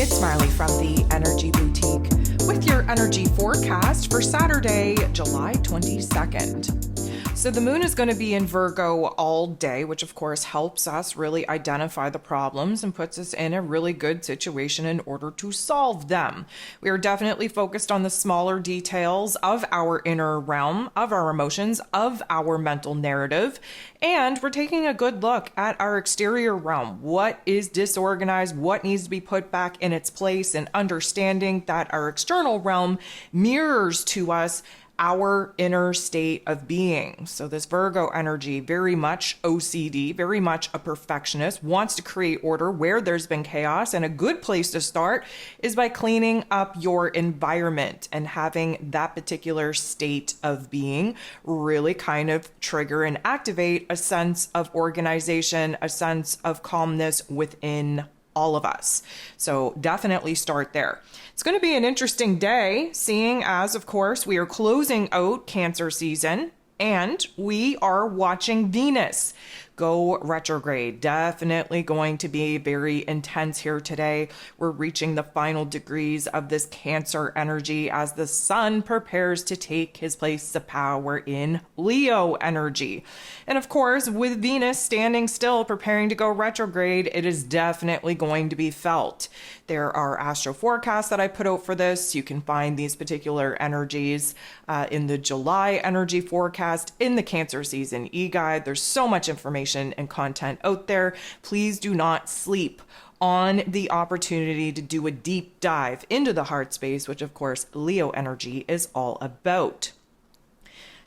It's Marley from the Energy Boutique with your energy forecast for Saturday, July 22nd. So the moon is going to be in Virgo all day, which of course helps us really identify the problems and puts us in a really good situation in order to solve them. We are definitely focused on the smaller details of our inner realm, of our emotions, of our mental narrative, and we're taking a good look at our exterior realm. What is disorganized? What needs to be put back in its place? And understanding that our external realm mirrors to us our inner state of being. So this Virgo energy, very much OCD, very much a perfectionist, wants to create order where there's been chaos. And a good place to start is by cleaning up your environment and having that particular state of being really kind of trigger and activate a sense of organization, a sense of calmness within all of us. So definitely start there. It's going to be an interesting day, seeing as, of course, we are closing out Cancer season and we are watching Venus go retrograde. Definitely going to be very intense here today. We're reaching the final degrees of this Cancer energy as the sun prepares to take his place of power in Leo energy. And of course, with Venus standing still, preparing to go retrograde, it is definitely going to be felt. There are astro forecasts that I put out for this. You can find these particular energies in the July energy forecast, in the Cancer season e-guide. There's so much information and content out there. Please do not sleep on the opportunity to do a deep dive into the heart space, which of course Leo energy is all about.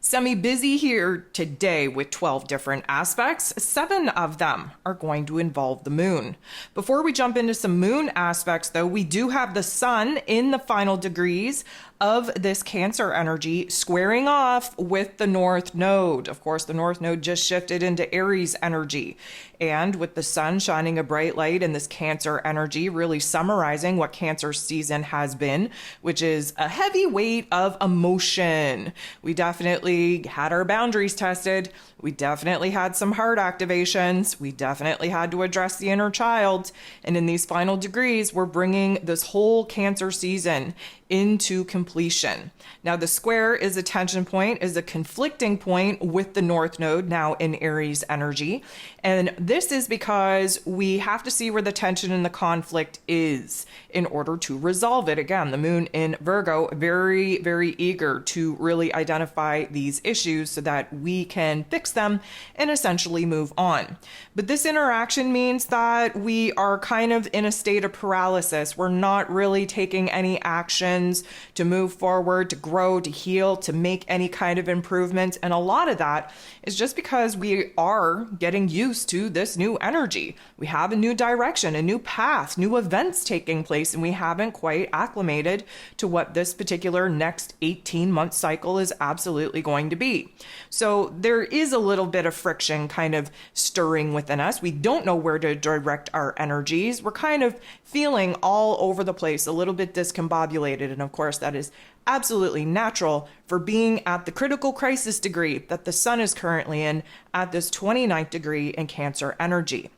Semi-busy here today with 12 different aspects. 7 of them are going to involve the moon. Before we jump into some moon aspects, though, we do have the sun in the final degrees of this Cancer energy squaring off with the North Node. Of course, the North Node just shifted into Aries energy. And with the sun shining a bright light in this Cancer energy, really summarizing what Cancer season has been, which is a heavy weight of emotion. We definitely had our boundaries tested. We definitely had some heart activations. We definitely had to address the inner child. And in these final degrees, we're bringing this whole Cancer season into completion. Now, the square is a tension point, is a conflicting point with the North Node now in Aries energy. And this is because we have to see where the tension and the conflict is in order to resolve it. Again, the moon in Virgo, very, very eager to really identify these issues so that we can fix them and essentially move on. But this interaction means that we are kind of in a state of paralysis. We're not really taking any actions to move forward, to grow, to heal, to make any kind of improvement. And a lot of that is just because we are getting used to this new energy. We have a new direction, a new path, new events taking place, and we haven't quite acclimated to what this particular next 18-month cycle is absolutely going to be. So there is a little bit of friction kind of stirring within us. We don't know where to direct our energies. We're kind of feeling all over the place, a little bit discombobulated. And of course, that is absolutely natural for being at the critical crisis degree that the sun is currently in at this 29th degree in Cancer energy.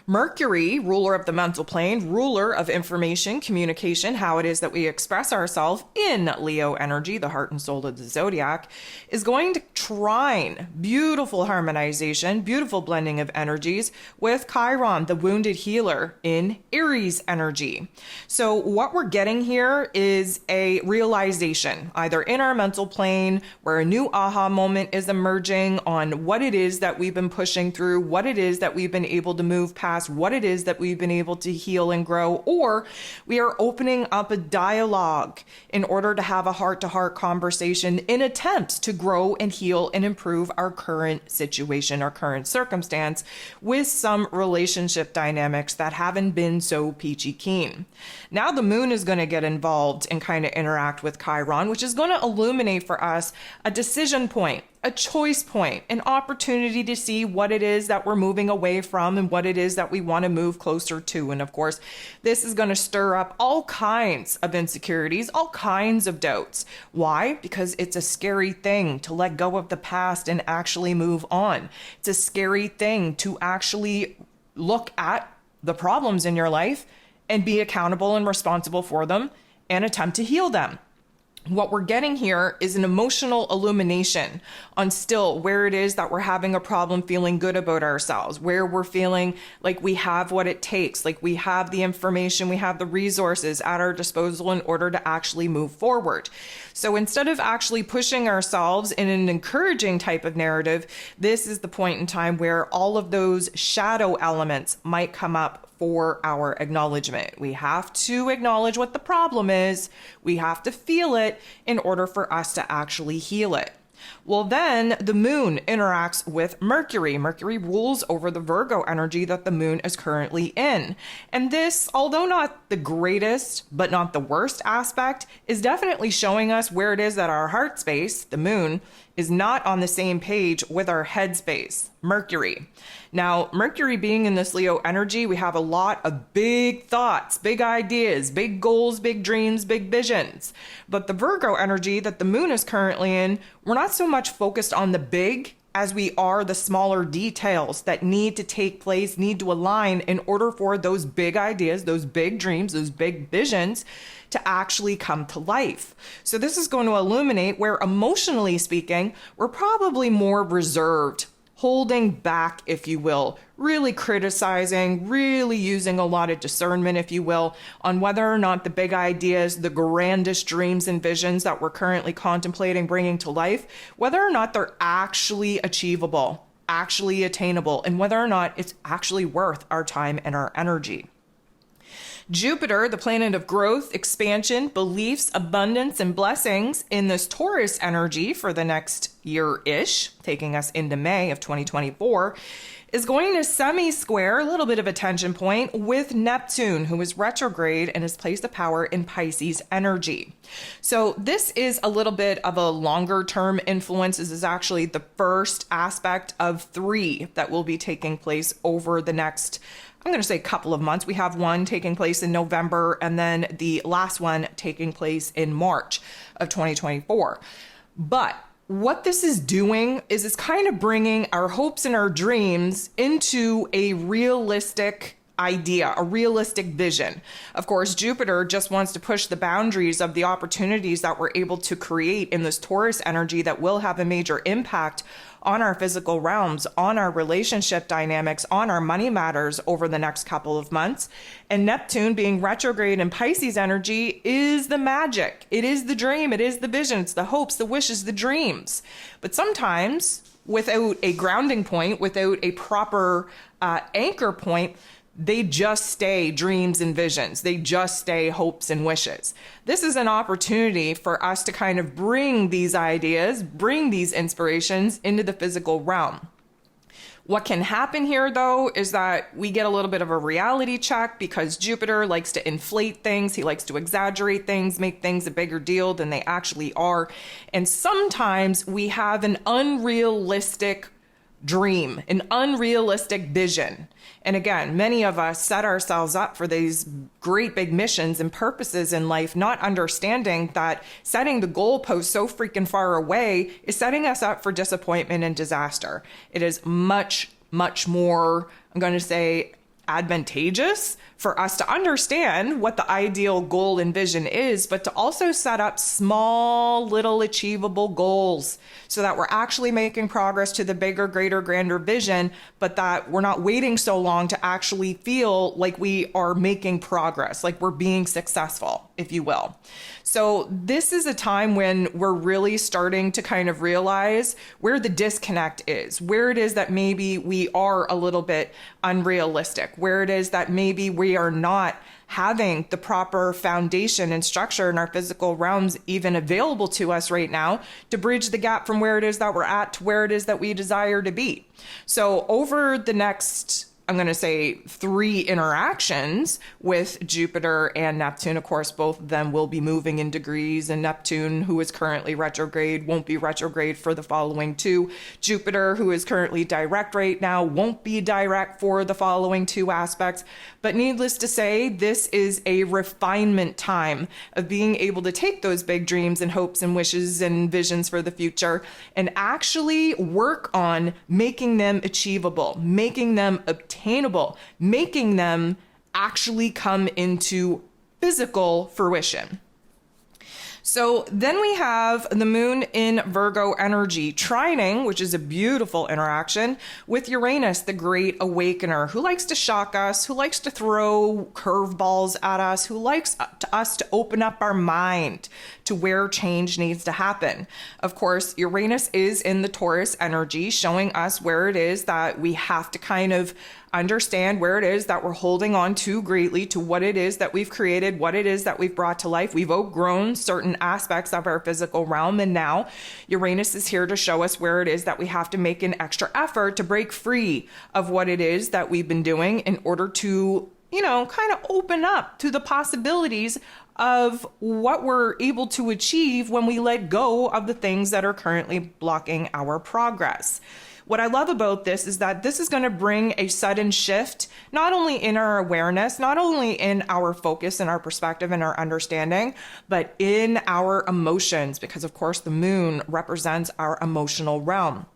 Mercury, ruler of the mental plane, ruler of information, communication, how it is that we express ourselves in Leo energy, the heart and soul of the zodiac, is going to trine, beautiful harmonization, beautiful blending of energies with Chiron, the wounded healer in Aries energy. So what we're getting here is a realization, either in our mental plane, where a new aha moment is emerging on what it is that we've been pushing through, what it is that we've been able to move past, what it is that we've been able to heal and grow, or we are opening up a dialogue in order to have a heart-to-heart conversation in attempts to grow and heal and improve our current situation, our current circumstance, with some relationship dynamics that haven't been so peachy keen. Now the moon is going to get involved and kind of interact with Chiron, which is going to illuminate for us a decision point, a choice point, an opportunity to see what it is that we're moving away from and what it is that we want to move closer to. And of course, this is going to stir up all kinds of insecurities, all kinds of doubts. Why? Because it's a scary thing to let go of the past and actually move on. It's a scary thing to actually look at the problems in your life and be accountable and responsible for them and attempt to heal them. What we're getting here is an emotional illumination on still where it is that we're having a problem feeling good about ourselves, where we're feeling like we have what it takes, like we have the information, we have the resources at our disposal in order to actually move forward. So instead of actually pushing ourselves in an encouraging type of narrative, this is the point in time where all of those shadow elements might come up for our acknowledgement. We have to acknowledge what the problem is. We have to feel it in order for us to actually heal it. Well, then the moon interacts with Mercury. Mercury rules over the Virgo energy that the moon is currently in. And this, although not the greatest, but not the worst aspect, is definitely showing us where it is that our heart space, the moon, is not on the same page with our head space, Mercury. Now, Mercury being in this Leo energy, we have a lot of big thoughts, big ideas, big goals, big dreams, big visions. But the Virgo energy that the moon is currently in, we're not so much focused on the big as we are the smaller details that need to take place, need to align in order for those big ideas, those big dreams, those big visions to actually come to life. So this is going to illuminate where, emotionally speaking, we're probably more reserved, holding back, if you will, really criticizing, really using a lot of discernment, if you will, on whether or not the big ideas, the grandest dreams and visions that we're currently contemplating bringing to life, whether or not they're actually achievable, actually attainable, and whether or not it's actually worth our time and our energy. Jupiter, the planet of growth, expansion, beliefs, abundance, and blessings in this Taurus energy for the next year-ish, taking us into May of 2024, is going to semi-square, a little bit of a tension point, with Neptune, who is retrograde and is placed of power in Pisces energy. So this is a little bit of a longer-term influence. This is actually the first aspect of 3 that will be taking place over the next, I'm going to say, couple of months. We have one taking place in November, and then the last one taking place in March of 2024. But what this is doing is it's kind of bringing our hopes and our dreams into a realistic idea, a realistic vision. Of course, Jupiter just wants to push the boundaries of the opportunities that we're able to create in this Taurus energy that will have a major impact on our physical realms, on our relationship dynamics, on our money matters over the next couple of months. And Neptune being retrograde in Pisces energy is the magic. It is the dream. It is the vision. It's the hopes, the wishes, the dreams. But sometimes without a grounding point, without a proper anchor point, they just stay dreams and visions. They just stay hopes and wishes. This is an opportunity for us to kind of bring these ideas, bring these inspirations into the physical realm. What can happen here, though, is that we get a little bit of a reality check because Jupiter likes to inflate things. He likes to exaggerate things, make things a bigger deal than they actually are. And sometimes we have an unrealistic dream, an unrealistic vision. And again, many of us set ourselves up for these great big missions and purposes in life, not understanding that setting the goalpost so freaking far away is setting us up for disappointment and disaster. It is much, much more, I'm going to say, advantageous for us to understand what the ideal goal and vision is, but to also set up small, little achievable goals so that we're actually making progress to the bigger, greater, grander vision, but that we're not waiting so long to actually feel like we are making progress, like we're being successful, if you will. So this is a time when we're really starting to kind of realize where the disconnect is, where it is that maybe we are a little bit unrealistic, where it is that maybe we are not having the proper foundation and structure in our physical realms even available to us right now to bridge the gap from where it is that we're at to where it is that we desire to be. So over the next, I'm going to say, 3 interactions with Jupiter and Neptune. Of course, both of them will be moving in degrees, and Neptune, who is currently retrograde, won't be retrograde for the following 2. Jupiter, who is currently direct right now, won't be direct for the following 2 aspects. But needless to say, this is a refinement time of being able to take those big dreams and hopes and wishes and visions for the future and actually work on making them achievable, making them obtainable, making them actually come into physical fruition. So then we have the moon in Virgo energy trining, which is a beautiful interaction with Uranus, the great awakener, who likes to shock us, who likes to throw curveballs at us, who likes us to open up our mind to where change needs to happen. Of course, Uranus is in the Taurus energy, showing us where it is that we have to kind of understand where it is that we're holding on to greatly, to what it is that we've created, what it is that we've brought to life. We've outgrown certain aspects of our physical realm, and now Uranus is here to show us where it is that we have to make an extra effort to break free of what it is that we've been doing in order to, kind of open up to the possibilities of what we're able to achieve when we let go of the things that are currently blocking our progress. What I love about this is that this is going to bring a sudden shift, not only in our awareness, not only in our focus and our perspective and our understanding, but in our emotions, because of course the moon represents our emotional realm.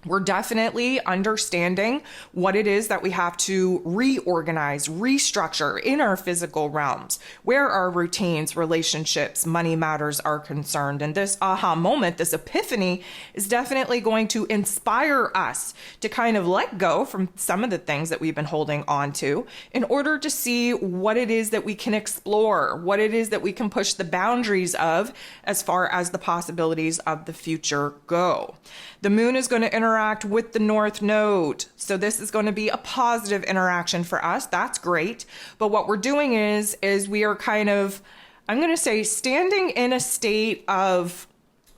We're definitely understanding what it is that we have to reorganize, restructure in our physical realms, where our routines, relationships, money matters are concerned. And this aha moment, this epiphany, is definitely going to inspire us to kind of let go from some of the things that we've been holding on to in order to see what it is that we can explore, what it is that we can push the boundaries of as far as the possibilities of the future go. The moon is going to interact with the North Node. So this is going to be a positive interaction for us. That's great. But what we're doing is we are kind of, I'm going to say, standing in a state of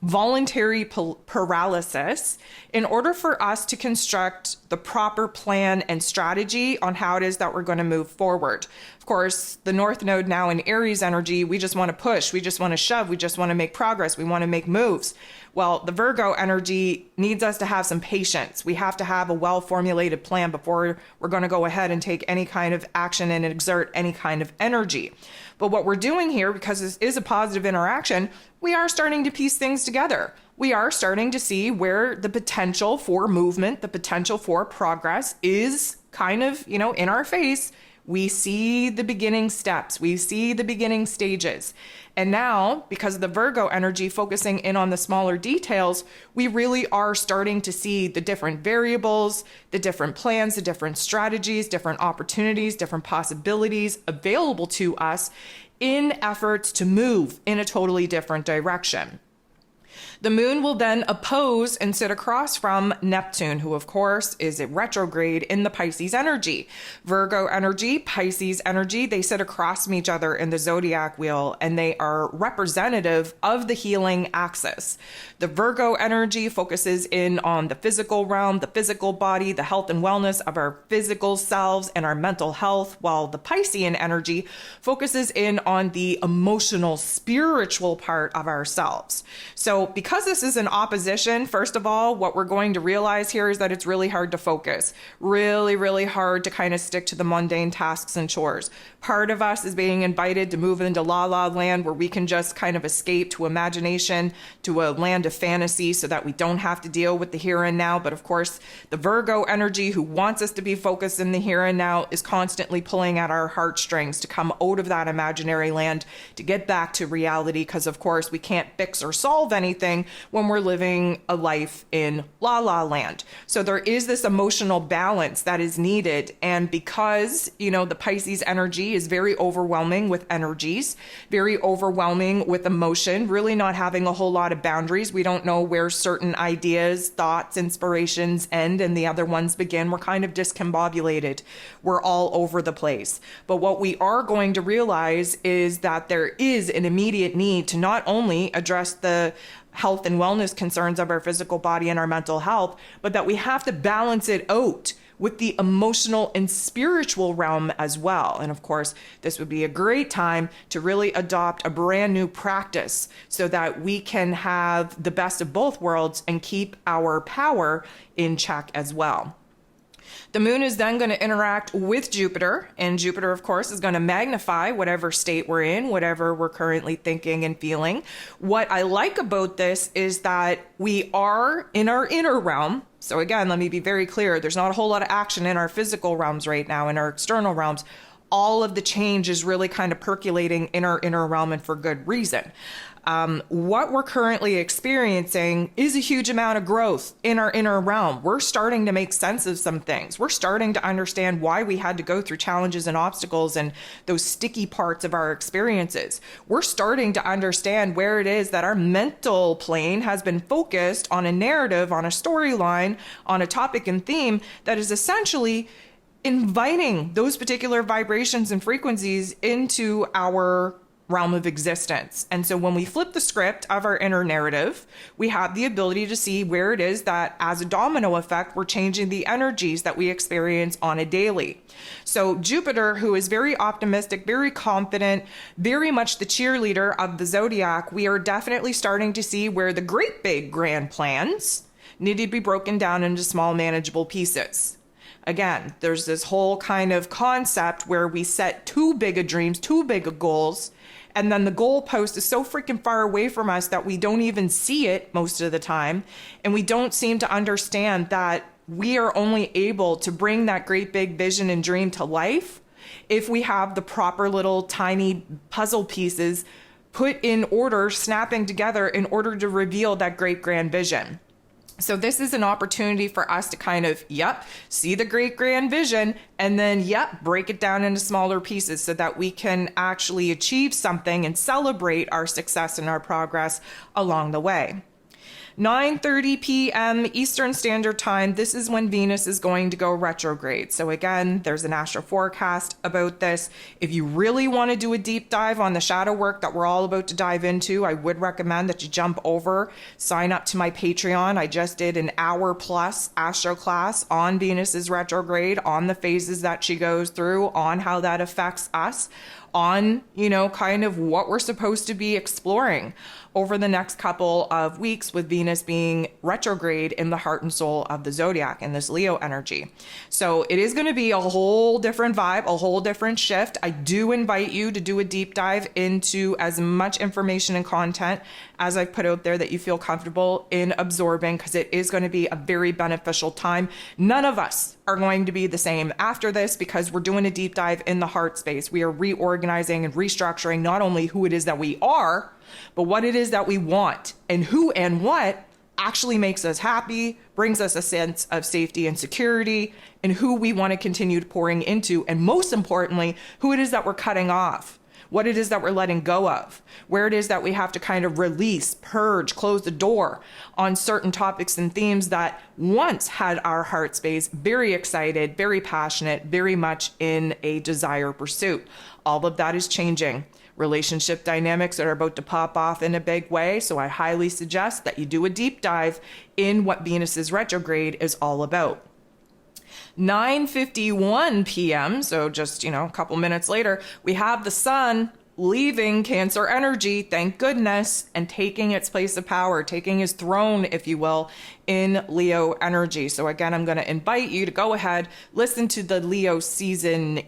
voluntary paralysis in order for us to construct the proper plan and strategy on how it is that we're going to move forward. Of course, the North Node now in Aries energy, we just want to push, we just want to shove, we just want to make progress, we want to make moves. Well, the Virgo energy needs us to have some patience. We have to have a well-formulated plan before we're going to go ahead and take any kind of action and exert any kind of energy. But what we're doing here, because this is a positive interaction, we are starting to piece things together. We are starting to see where the potential for movement, the potential for progress is kind of, in our face. We see the beginning steps. We see the beginning stages. And now, because of the Virgo energy focusing in on the smaller details, we really are starting to see the different variables, the different plans, the different strategies, different opportunities, different possibilities available to us in efforts to move in a totally different direction. The moon will then oppose and sit across from Neptune, who of course is a retrograde in the Pisces energy. Virgo energy, Pisces energy, they sit across from each other in the zodiac wheel, and they are representative of the healing axis. The Virgo energy focuses in on the physical realm, the physical body, the health and wellness of our physical selves and our mental health, while the Piscean energy focuses in on the emotional, spiritual part of ourselves. So because this is an opposition, first of all, what we're going to realize here is that it's really hard to focus, really, really hard to kind of stick to the mundane tasks and chores. Part of us is being invited to move into la la land where we can just kind of escape to imagination, to a land of fantasy so that we don't have to deal with the here and now. But of course, the Virgo energy who wants us to be focused in the here and now is constantly pulling at our heartstrings to come out of that imaginary land to get back to reality, because of course we can't fix or solve anything when we're living a life in la la land. So there is this emotional balance that is needed. And because, the Pisces energy is very overwhelming with energies, very overwhelming with emotion, really not having a whole lot of boundaries. We don't know where certain ideas, thoughts, inspirations end and the other ones begin. We're kind of discombobulated. We're all over the place. But what we are going to realize is that there is an immediate need to not only address the health and wellness concerns of our physical body and our mental health, but that we have to balance it out with the emotional and spiritual realm as well. And of course, this would be a great time to really adopt a brand new practice so that we can have the best of both worlds and keep our power in check as well. The moon is then going to interact with Jupiter, and Jupiter, of course, is going to magnify whatever state we're in, whatever we're currently thinking and feeling. What I like about this is that we are in our inner realm. So again, let me be very clear. There's not a whole lot of action in our physical realms right now, in our external realms. all of the change is really kind of percolating in our inner realm, and for good reason. What we're currently experiencing is a huge amount of growth in our inner realm. We're starting to make sense of some things. We're starting to understand why we had to go through challenges and obstacles and those sticky parts of our experiences. We're starting to understand where it is that our mental plane has been focused on a narrative, on a storyline, on a topic and theme that is essentially inviting those particular vibrations and frequencies into our realm of existence. And so when we flip the script of our inner narrative, we have the ability to see where it is that, as a domino effect, we're changing the energies that we experience on a daily. So Jupiter, who is very optimistic, very confident, very much the cheerleader of the zodiac, we are definitely starting to see where the great big grand plans need to be broken down into small manageable pieces. Again, there's this whole kind of concept where we set too big of dreams, too big of goals, and then the goalpost is so freaking far away from us that we don't even see it most of the time. And we don't seem to understand that we are only able to bring that great big vision and dream to life if we have the proper little tiny puzzle pieces put in order, snapping together in order to reveal that great grand vision. So this is an opportunity for us to kind of, see the great grand vision, and then, break it down into smaller pieces so that we can actually achieve something and celebrate our success and our progress along the way. 9:30 p.m. Eastern Standard Time, this is when Venus is going to go retrograde. So again, there's an astro forecast about this. If you really want to do a deep dive on the shadow work that we're all about to dive into, I would recommend that you jump over, sign up to my Patreon. I just did an hour plus astro class on Venus's retrograde, on the phases that she goes through, on how that affects us, on, kind of what we're supposed to be exploring over the next couple of weeks, with Venus being retrograde in the heart and soul of the zodiac in this Leo energy. So it is going to be a whole different vibe, a whole different shift. I do invite you to do a deep dive into as much information and content as I've put out there that you feel comfortable in absorbing, because it is going to be a very beneficial time. None of us are going to be the same after this, because we're doing a deep dive in the heart space. We are reorganizing and restructuring not only who it is that we are, but what it is that we want, and who and what actually makes us happy, brings us a sense of safety and security, and who we want to continue pouring into, and most importantly, who it is that we're cutting off, what it is that we're letting go of, where it is that we have to kind of release, purge, close the door on certain topics and themes that once had our heart space very excited, very passionate, very much in a desire pursuit. All of that is changing. Relationship dynamics are about to pop off in a big way, so I highly suggest that you do a deep dive in what Venus's retrograde is all about. 9:51 p.m., so just, a couple minutes later, we have the sun leaving Cancer energy, thank goodness, and taking its place of power, taking his throne, if you will, in Leo energy. So again, I'm going to invite you to go ahead, listen to the Leo season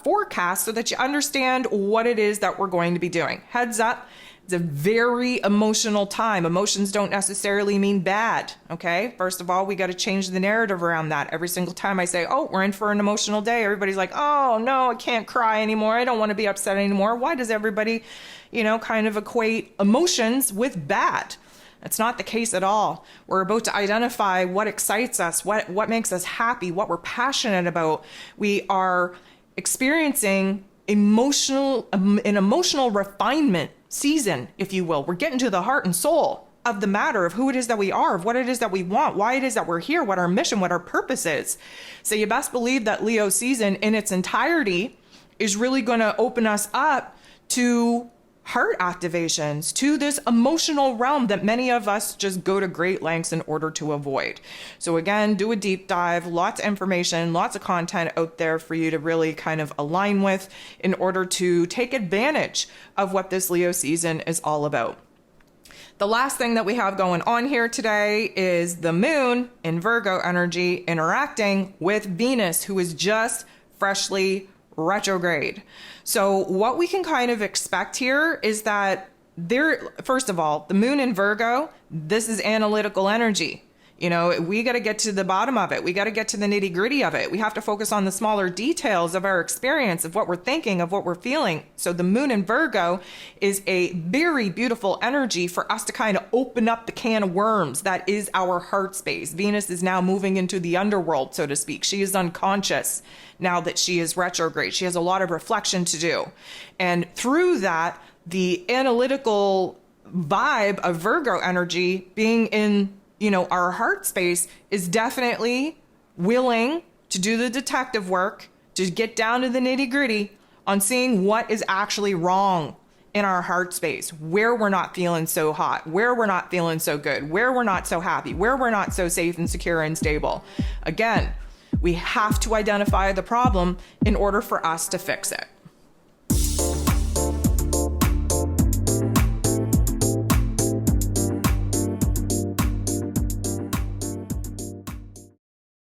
forecast so that you understand what it is that we're going to be doing. Heads up, it's a very emotional time. Emotions don't necessarily mean bad, okay? First of all, we got to change the narrative around that. Every single time I say, we're in for an emotional day, everybody's like, oh no, I can't cry anymore. I don't want to be upset anymore. Why does everybody, kind of equate emotions with bad? That's not the case at all. We're about to identify what excites us, what makes us happy, what we're passionate about. We are experiencing an emotional refinement season, if you will. We're getting to the heart and soul of the matter of who it is that we are, of what it is that we want, why it is that we're here, what our mission, what our purpose is. So you best believe that Leo season in its entirety is really going to open us up to heart activations, to this emotional realm that many of us just go to great lengths in order to avoid. So again, do a deep dive, lots of information, lots of content out there for you to really kind of align with in order to take advantage of what this Leo season is all about. The last thing that we have going on here today is the moon in Virgo energy interacting with Venus, who is just freshly retrograde. So what we can kind of expect here is that first of all, the moon in Virgo, this is analytical energy. You know, we got to get to the bottom of it. We got to get to the nitty gritty of it. We have to focus on the smaller details of our experience, of what we're thinking, of what we're feeling. So the moon in Virgo is a very beautiful energy for us to kind of open up the can of worms that is our heart space. Venus is now moving into the underworld, so to speak. She is unconscious now that she is retrograde. She has a lot of reflection to do. And through that, the analytical vibe of Virgo energy being in, you know, our heart space is definitely willing to do the detective work, to get down to the nitty gritty on seeing what is actually wrong in our heart space, where we're not feeling so hot, where we're not feeling so good, where we're not so happy, where we're not so safe and secure and stable. Again, we have to identify the problem in order for us to fix it.